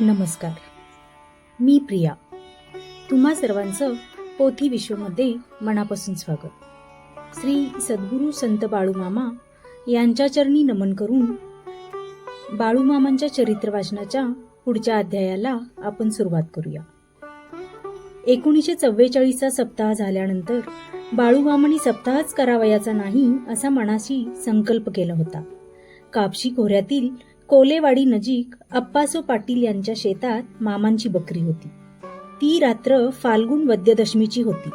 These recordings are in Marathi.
नमस्कार. मी प्रिया. तुम्हा सर्वांचं पोथी विश्वमध्ये मनापासून स्वागत. श्री सद्गुरू संत बाळूमामा यांच्या चरणी नमन करून बाळूमामांच्या चरित्र वाचनाच्या पुढच्या अध्यायाला आपण सुरुवात करूया. 1944चा सप्ताह झाल्यानंतर बाळूमामांनी सप्ताहच करावयाचा नाही असा मनाशी संकल्प केला होता. कापशी खोऱ्यातील कोलेवाडी नजीक अप्पासो पाटील यांच्या शेतात मामांची बकरी होती. ती रात्र फाल्गुन वद्य दशमीची होती.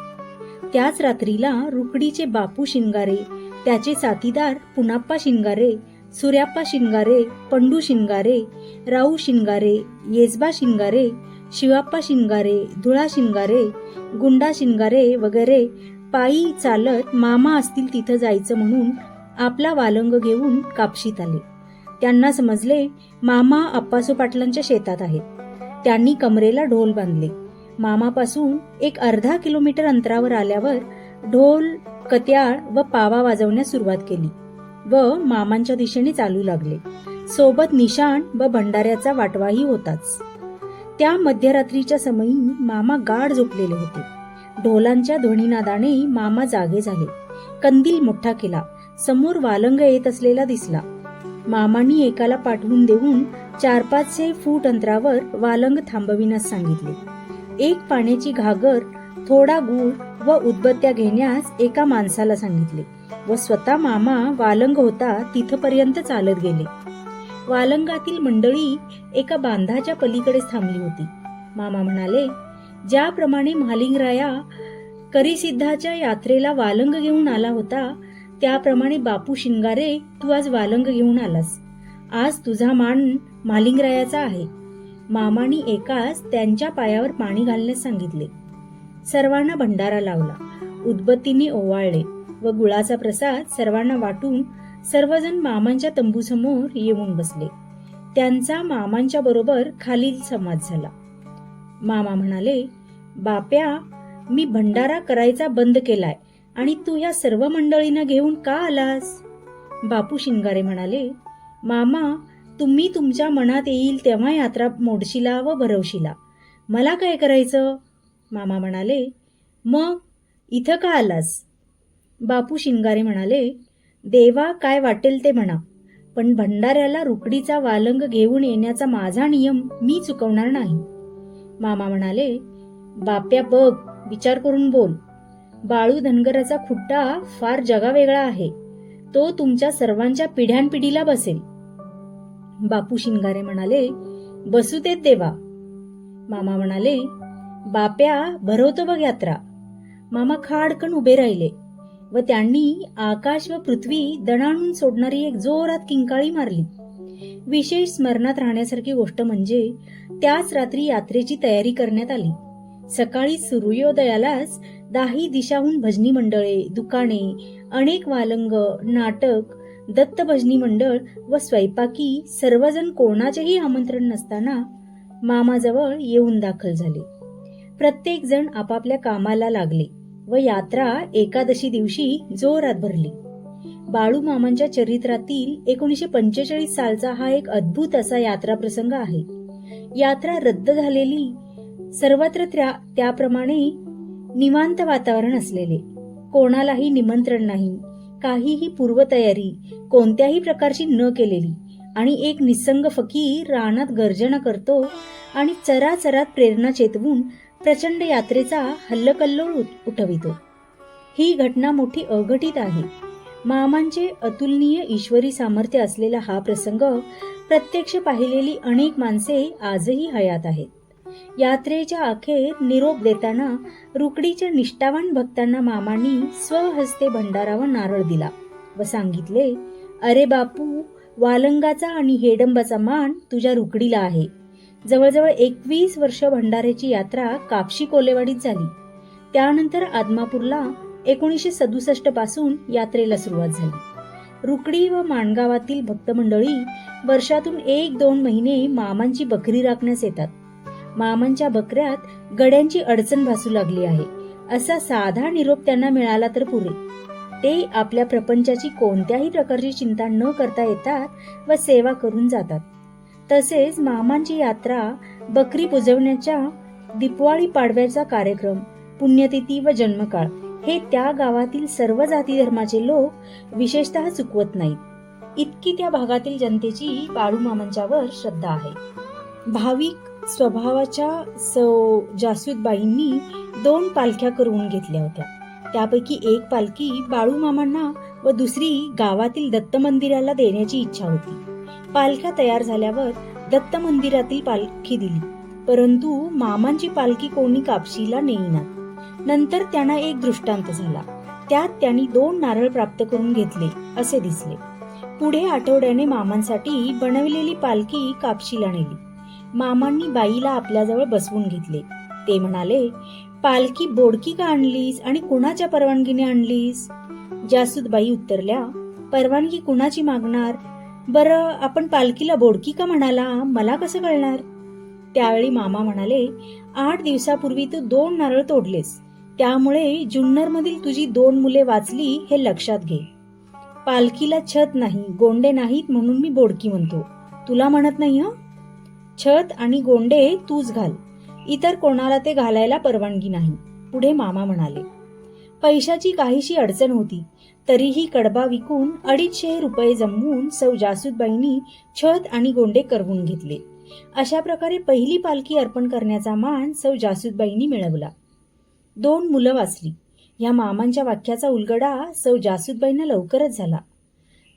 त्याच रात्रीला रुकडीचे बापू शिंगारे, त्याचे साथीदार पुनाप्पा शिंगारे, सूर्याप्पा शिंगारे, पंडू शिंगारे, राऊ शिंगारे, येसबा शिंगारे, शिवाप्पा शिंगारे, धुळा शिंगारे, गुंडा शिंगारे वगैरे पायी चालत मामा असतील तिथं जायचं म्हणून आपला वालंग घेऊन कापशीत आले. त्यांना समजले मामा अप्पासो पाटलांच्या शेतात आहेत. त्यांनी कमरेला ढोल बांधले. मामापासून एक अर्धा किलोमीटर अंतरावर आल्यावर ढोल, कत्याळ व पावा वाजवण्यास सुरुवात केली व मामांच्या दिशेने चालू लागले. सोबत निशाण व भंडाऱ्याचा वाटवाही होताच. त्या मध्यरात्रीच्या समयी मामा गाढ झोपलेले होते. ढोलांच्या ध्वनीनादाने मामा जागे झाले. कंदील मोठा केला. समोर वालंग येत असलेला दिसला. मामांनी एकाला पाठवून देऊन 400-500 फूट अंतरावर वालंग थांबविण्यास सांगितले. एक पाण्याची घागर, थोडा गूळ व उदबत्त्या घेण्यास एका माणसाला सांगितले व स्वतः मामा वालंग होता तिथपर्यंत चालत गेले. वालंगातील मंडळी एका बांधाच्या पलीकडेच थांबली होती. मामा म्हणाले, ज्याप्रमाणे महालिंगराया करिसिद्धाच्या यात्रेला वालंग घेऊन आला होता त्याप्रमाणे बापू शिंगारे तू आज वालंग घेऊन आलास. आज तुझा मान महालिंगरायाचा आहे. मामानी एकाच त्यांच्या पायावर पाणी घालण्यास सांगितले. सर्वांना भंडारा लावला. उदबत्तीने ओवाळले व गुळाचा प्रसाद सर्वांना वाटून सर्वजण मामांच्या तंबूसमोर येऊन बसले. त्यांचा मामांच्या बरोबर खालील संवाद झाला. मामा म्हणाले, बाप्या, मी भंडारा करायचा बंद केलाय आणि तू ह्या सर्व मंडळींना घेऊन का आलास? बापू शिंगारे म्हणाले, मामा, तुम्ही तुमच्या मनात येईल तेव्हा यात्रा मोडशिला व भरवशिला. मला काय करायचं? मामा म्हणाले, मग इथं का आलास? बापू शिंगारे म्हणाले, देवा काय वाटेल ते म्हणा, पण भंडाऱ्याला रुकडीचा वालंग घेऊन येण्याचा माझा नियम मी चुकवणार नाही. मामा म्हणाले, बाप्या बघ, विचार करून बोल. बाळू धनगराचा खुट्टा फार जगावेगळा आहे. तो तुमच्या सर्वांच्या पिढ्यानपिढीला बसेल. बापू शिंगारे म्हणाले, बसू देत देवा. मामा म्हणाले, बाप्या, भरवतो बघ यात्रा. मामा खाडकन उभे राहिले व त्यांनी आकाश व पृथ्वी दणाणून सोडणारी एक जोरात किंकाळी मारली. विशेष स्मरणात राहण्यासारखी गोष्ट म्हणजे त्याच रात्री यात्रेची तयारी करण्यात आली. सकाळी सूर्योदयालाच 10 दिशाहून भजनी मंडळे, दुकाने, अनेक वालंग, नाटक, दत्त भजनी मंडळ व स्वयंपाकी सर्वजण कोणाचेही आमंत्रण नसताना मामाजवळ येऊन दाखल झाले. प्रत्येक जण आपापल्या कामाला लागले व यात्रा एकादशी दिवशी जोरात भरली. बाळू मामांच्या चरित्रातील 1945 सालचा हा एक अद्भुत असा यात्रा प्रसंग आहे. यात्रा रद्द झालेली, सर्वत्र त्याप्रमाणे निवांत वातावरण असलेले, कोणालाही निमंत्रण नाही, काहीही पूर्वतयारी कोणत्याही प्रकारची न केलेली आणि एक निसंग फकीर रानात गर्जना करतो आणि चराचरात प्रेरणा चेतवून प्रचंड यात्रेचा हल्लकल्लोळ उठवितो. ही घटना मोठी अघटित आहे. मामांचे अतुलनीय ईश्वरी सामर्थ्य असलेला हा प्रसंग प्रत्यक्ष पाहिलेली अनेक माणसे आजही हयात आहेत. यात्रेच्या अखेर निरोप देताना रुकडीच्या निष्ठावान भक्तांना मामांनी स्वहस्ते भंडारा व नारळ दिला व सांगितले, अरे बापू, वालंगाचा आणि हेडंबाचा मान तुझ्या रुकडीला आहे. जवळजवळ 21 वर्ष भंडाऱ्याची यात्रा कापशी कोलेवाडीत झाली. त्यानंतर आदमापूरला 1967 पासून यात्रेला सुरुवात झाली. रुकडी व माणगावातील भक्तमंडळी वर्षातून 1-2 महिने मामांची बकरी राखण्यास येतात. मामांच्या बकऱ्यात गड्यांची अडचण भासू लागली आहे असा साधा निरोप त्यांना मिळाला तर पुरे. ते आपल्या प्रपंचाची कोणत्याही प्रकारची चिंता न करता येतात व सेवा करून जातात. तसेच मामांची यात्रा, बकरी पुजवण्याच्या, दिपवाळी पाडव्याचा कार्यक्रम, पुण्यतिथी व जन्मकाळ हे त्या गावातील सर्व जाती धर्माचे लोक विशेषतः चुकवत नाहीत. इतकी त्या भागातील जनतेची बाळूमामांच्यावर श्रद्धा आहे. भाविक स्वभावाच्या सौ जासूदबाईंनी 2 पालख्या करून घेतल्या होत्या. त्यापैकी एक पालखी बाळूमामांना व दुसरी गावातील दत्त मंदिराला देण्याची इच्छा होती. पालख्या तयार झाल्यावर दत्त मंदिरातील पालखी दिली, परंतु मामांची पालखी कोणी कापशीला नेईनात. नंतर त्यांना एक दृष्टांत झाला. त्यात त्यांनी 2 नारळ प्राप्त करून घेतले असे दिसले. पुढे आठवड्याने मामांसाठी बनविलेली पालखी कापशीला नेली. मामांनी बाईला आपल्याजवळ बसवून घेतले. ते म्हणाले, पालखी बोडकी का आणलीस आणि कुणाच्या परवानगीने आणलीस? जासूदबाई उत्तरल्या, परवानगी कुणाची मागणार? बरं, आपण पालखीला बोडकी का म्हणाला, मला कसं कळणार? त्यावेळी मामा म्हणाले, 8 दिवसापूर्वी तू 2 नारळ तोडलेस, त्यामुळे जुन्नरमधील तुझी 2 मुले वाचली हे लक्षात घे. पालखीला छत नाही, गोंडे नाहीत म्हणून मी बोडकी म्हणतो, तुला म्हणत नाही. छत आणि गोंडे तूच घाल, इतर कोणाला ते घालायला परवानगी नाही. पुढे मामा म्हणाले, पैशाची काहीशी अडचण होती, तरीही कडबा विकून 250 रुपये जमवून सौ जासूदबाईंनी छत आणि गोंडे करवून घेतले. अशा प्रकारे पहिली पालखी अर्पण करण्याचा मान सौ जासूदबाईंनी मिळवला. 2 मुलं वाचली. या मामांच्या वाक्याचा उलगडा सौ जासूदबाईंना लवकरच झाला.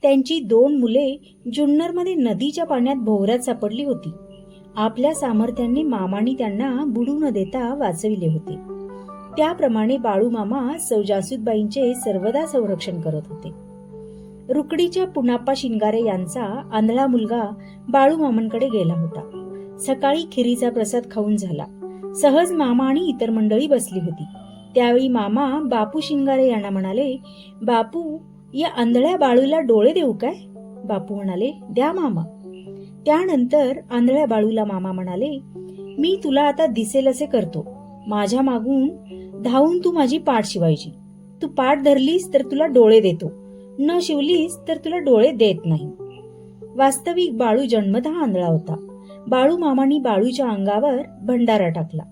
त्यांची 2 मुले जुन्नरमध्ये नदीच्या पाण्यात भोवऱ्यात सापडली होती. आपल्या सामर्थ्याने मामांनी त्यांना बुडू न देता वाचविले होते. त्याप्रमाणे बाळूमामा सौ जासूदबाईंचे सर्वदा संरक्षण करत होते. रुकडीच्या पुनाप्पा शिंगारे यांचा आंधळा मुलगा बाळूमामांकडे गेला होता. सकाळी खिरीचा प्रसाद खाऊन झाला. सहज मामा आणि इतर मंडळी बसली होती. त्यावेळी मामा बापू शिंगारे यांना म्हणाले, बापू, या आंधळ्या बाळूला डोळे देऊ काय? बापू म्हणाले, द्या मामा. त्यानंतर आंधळ्या बाळूला मामा म्हणाले, मी तुला आता दिसेल असे करतो. माझ्या मागून धावून तू माझी पाठ शिवायची. तू पाठ धरलीस तर तुला डोळे देतो, न शिवलीस तर तुला डोळे देत नाही. वास्तविक बाळू जन्मतः आंधळा होता. बाळू मामांनी बाळूच्या अंगावर भंडारा टाकला.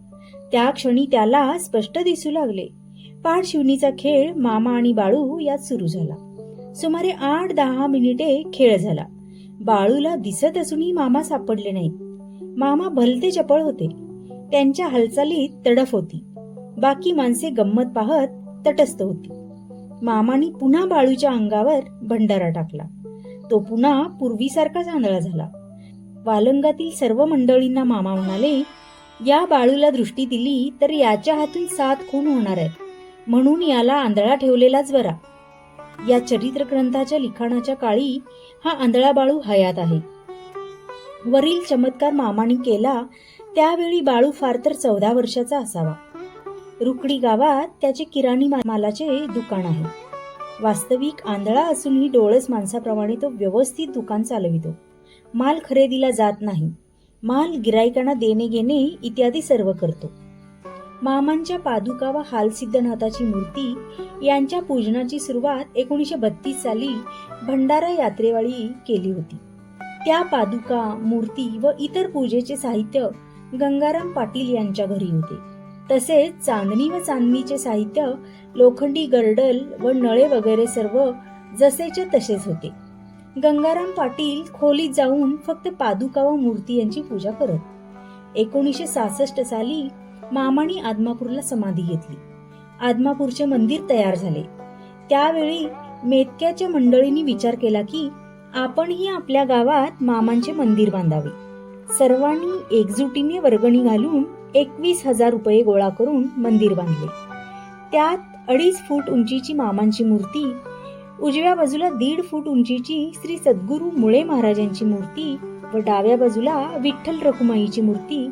त्या क्षणी त्याला स्पष्ट दिसू लागले. पाठ शिवणीचा खेळ मामा आणि बाळू यात सुरू झाला. सुमारे 8-10 मिनिटे खेळ झाला. बाळूला दिसत असूनही मामा सापडले नाहीत. मामा भलते चपळ होते. त्यांच्या हालचालीत तडफ होती. बाकी माणसे गंमत पाहत तटस्थ होती. मामानी पुन्हा बाळूच्या अंगावर भंडारा टाकला. तो पुन्हा पूर्वीसारखाच आंधळा झाला. वालंगातील सर्व मंडळींना मामा म्हणाले, या बाळूला दृष्टी दिली तर याच्या हातून 7 खून होणार आहेत, म्हणून याला आंधळा ठेवलेलाच बरा. या चरित्र ग्रंथाच्या लिखाणाच्या काळी हा आंधळा बाळू हयात आहे. वरील चमत्कार मामानी केला त्यावेळी बाळू फार तर 14 वर्षाचा असावा. रुकडी गावात त्याचे किराणी मालाचे दुकान आहे. वास्तविक आंधळा असूनही डोळस माणसाप्रमाणे तो व्यवस्थित दुकान चालवितो. माल खरेदीला जात नाही. माल गिराईकांना देणे घेणे इत्यादी सर्व करतो. मामांच्या पादुका व हालसिद्धनाथाची मूर्ती यांच्या पूजनाची सुरुवात 1932 साली भंडारा यात्रेवेळी केली होती. त्या पादुका, मूर्ती व इतर पूजेचे साहित्य गंगाराम पाटील यांच्या घरी होते. तसेच चांदणी व चांदणीचे साहित्य, लोखंडी गर्डल व नळे वगैरे सर्व जसेच्या तसेच होते. गंगाराम पाटील खोलीत जाऊन फक्त पादुका व मूर्ती यांची पूजा करत. 1966 साली मामांनी आदमापूरला समाधी घेतली. आदमापूरचे मंदिर तयार झाले. त्यावेळी मेतक्याच्या मंडळींनी विचार केला की आपणही आपल्या गावात मामांचे मंदिर बांधावे. सर्वांनी एकजुटीने वर्गणी घालून 21,000 रुपये गोळा करून मंदिर बांधले. त्यात 2.5 फूट उंचीची मामांची मूर्ती, उजव्या बाजूला 1.5 फूट उंचीची श्री सद्गुरू मुळे महाराजांची मूर्ती व डाव्या बाजूला विठ्ठल रखुमाईची मूर्ती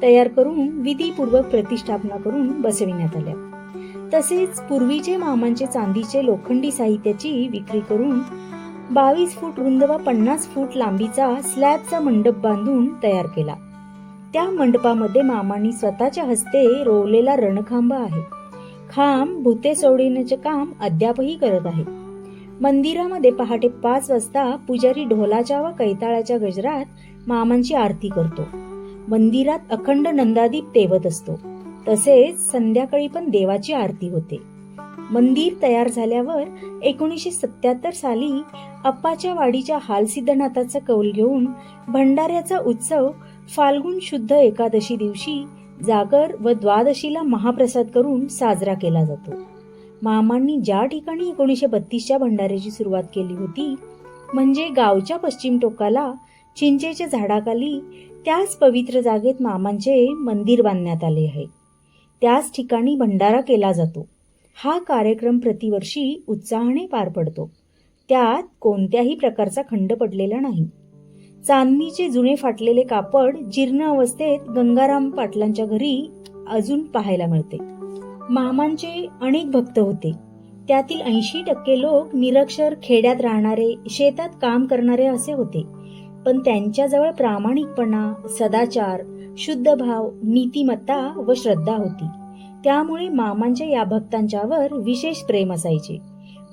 तयार करून विधीपूर्वक प्रतिष्ठापना करून बसविण्यात आल्या. तसेच पूर्वीचे मामांचे चांदीचे लोखंडी साहित्याची विक्री करून 22 फूट रुंद व 50 फूट लांबीचा स्लॅबचा मंडप बांधून तयार केला. त्या मंडपामध्ये मामांनी स्वतःच्या हस्ते रोवलेला रणखांब आहे. खांब भुते सोडविण्याचे काम अद्यापही करत आहे. मंदिरामध्ये पहाटे 5 वाजता पुजारी ढोलाच्या व कैताळाच्या गजरात मामांची आरती करतो. मंदिरात अखंड नंदादीप तेवत असतो. तसेच संध्याकाळी पण देवाची आरती होते. मंदिर तयार झाल्यावर 1977 साली अप्पाच्या वाडीच्या हालसिद्धनाथाचा कौल घेऊन भंडाऱ्याचा उत्सव फाल्गुन शुद्ध एकादशी दिवशी जागर व द्वादशीला महाप्रसाद करून साजरा केला जातो. मामांनी ज्या ठिकाणी 1932च्या भंडाऱ्याची सुरुवात केली होती, म्हणजे गावच्या पश्चिम टोकाला चिंचेच्या झाडाखाली, त्याच पवित्र जागेत मामांचे मंदिर बांधण्यात आले आहे. त्याच ठिकाणी भंडारा केला जातो. हा कार्यक्रम प्रतिवर्षी उत्साहाने पार पडतो. त्यात कोणत्याही प्रकारचा खंड पडलेला नाही. चांदणीचे जुने फाटलेले कापड जीर्ण अवस्थेत गंगाराम पाटलांच्या घरी अजून पाहायला मिळते. मामांचे अनेक भक्त होते. त्यातील 80% लोक निरक्षर, खेड्यात राहणारे, शेतात काम करणारे असे होते. पण त्यांच्याजवळ प्रामाणिकपणा, सदाचार, शुद्ध भाव, नीतिमत्ता व श्रद्धा होती. त्यामुळे मामांच्या या भक्तांच्यावर विशेष प्रेम असायचे.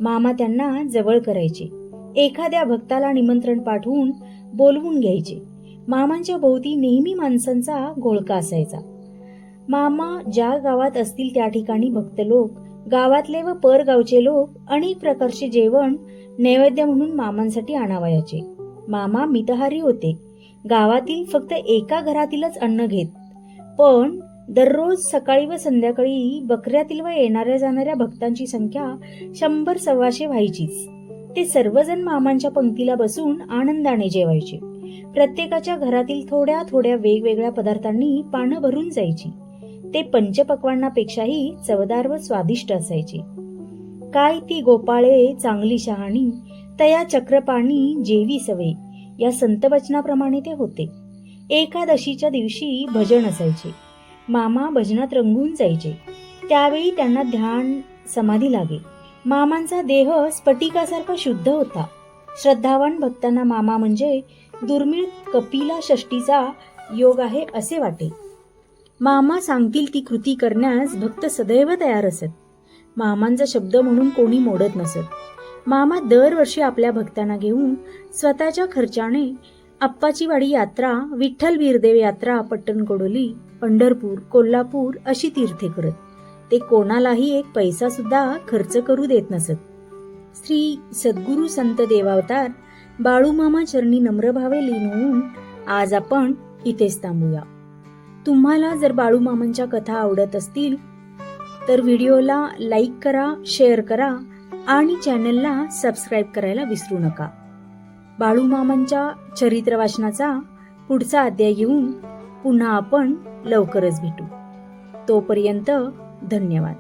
मामा त्यांना जवळ करायचे. एखाद्या भक्ताला निमंत्रण पाठवून बोलवून घ्यायचे. मामांच्या भोवती नेहमी माणसांचा घोळका असायचा. मामा ज्या गावात असतील त्या ठिकाणी भक्त लोक, गावातले व परगावचे लोक अनेक प्रकारचे जेवण नैवेद्य म्हणून मामांसाठी आणावयाचे. मामा मितहारी होते. गावातील फक्त एका घरातीलच अन्न घेत. पण दररोज सकाळी व संध्याकाळी बकऱ्यातील व येणाऱ्या जाणाऱ्या भक्तांची संख्या 100-125 व्हायचीच. ते सर्वजण मामांच्या पंक्तीला बसून आनंदाने जेवायचे. प्रत्येकाच्या घरातील थोड्या थोड्या वेगवेगळ्या पदार्थांनी पानं भरून जायची. ते पंचपक्वान्नापेक्षाही चवदार व स्वादिष्ट असायचे. काय ती गोपाळे चांगली शहाणी, तया चक्रपाणी जेवी सवे, या संतवचनाप्रमाणे ते होते. एकादशीच्या दिवशी भजन असायचे. मामा भजनात रंगून जायचे. त्यावेळी त्यांना ध्यान समाधी लागे. मामांचा देह स्फटिकासारखा शुद्ध होता. श्रद्धावान भक्तांना मामा म्हणजे दुर्मिळ कपिला षष्टीचा योग आहे असे वाटे. मामा सांगतील ती कृती करण्यास भक्त सदैव तयार असत. मामांचा शब्द म्हणून कोणी मोडत नसत. मामा दरवर्षी आपल्या भक्तांना घेऊन स्वतःच्या खर्चाने अप्पाची वाडी यात्रा, विठ्ठल वीरदेव यात्रा, पट्टणकोडोली, पंढरपूर, कोल्हापूर अशी तीर्थे करत. ते कोणालाही एक पैसा सुद्धा खर्च करू देत नसत. श्री सद्गुरु संत देवावतार बाळूमामा चरणी नम्रभावे लीन होऊन आज आपण इथेच थांबूया. तुम्हाला जर बाळूमामांच्या कथा आवडत असतील तर व्हिडिओला लाईक करा, शेअर करा आणि चॅनलला सबस्क्राईब करायला विसरू नका. बाळूमामांच्या चरित्र वाचनाचा पुढचा अध्याय घेऊन पुन्हा आपण लवकरच भेटू. तोपर्यंत धन्यवाद.